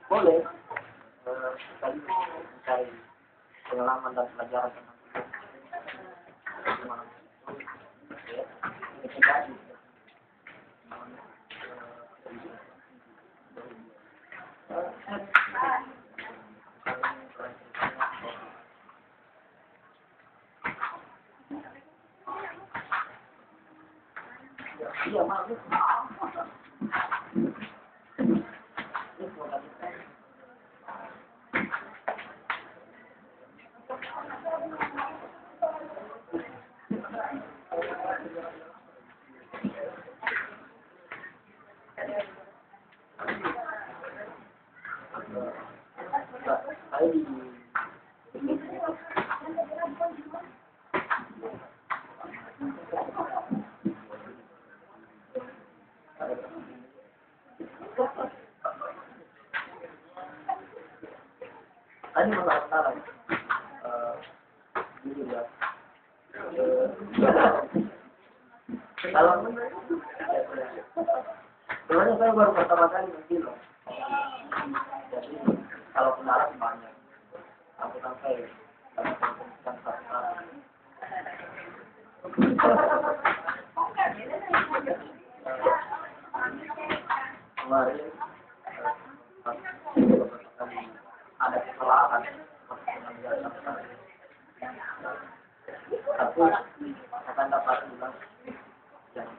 Boleh. Tadi mencari pengalaman dan pelajaran tentang iya maaf. Tadi masalah kenal gitu ya. Kalau sebenarnya saya baru pertama kali loh. Jadi kalau kenalan banyak. Aku sampai kemarin ada kesalahan aku akan dapat bilang yang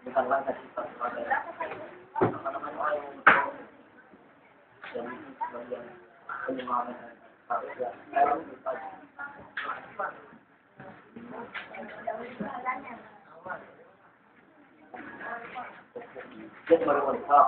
bukan langkah kita sebagai apa namanya orang untuk jadi sebagian penyemangat harus ya saya lupa dia baru mentok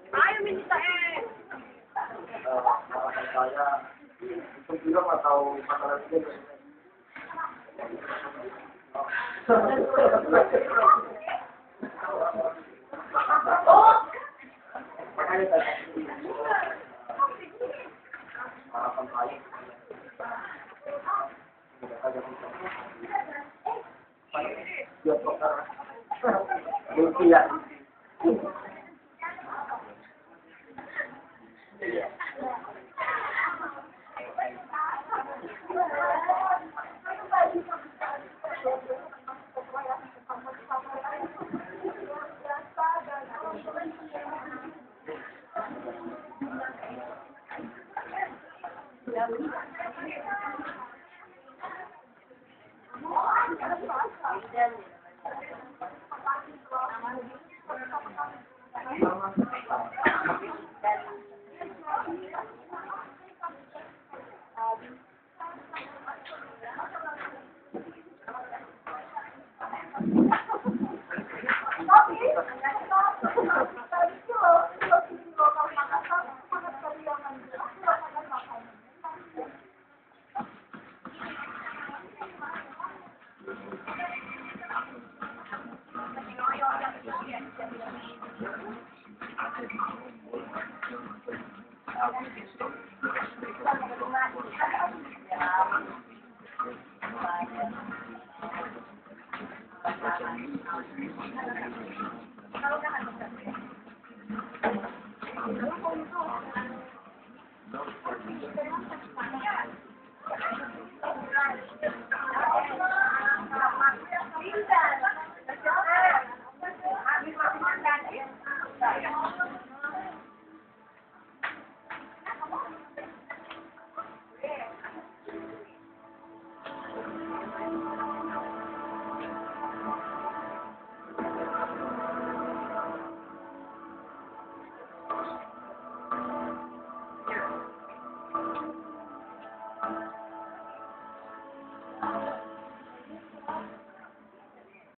Ayo minta saya itu juga nggak tahu masalah itu. Makanya harapan saya dia dokter Rupiah. Kalau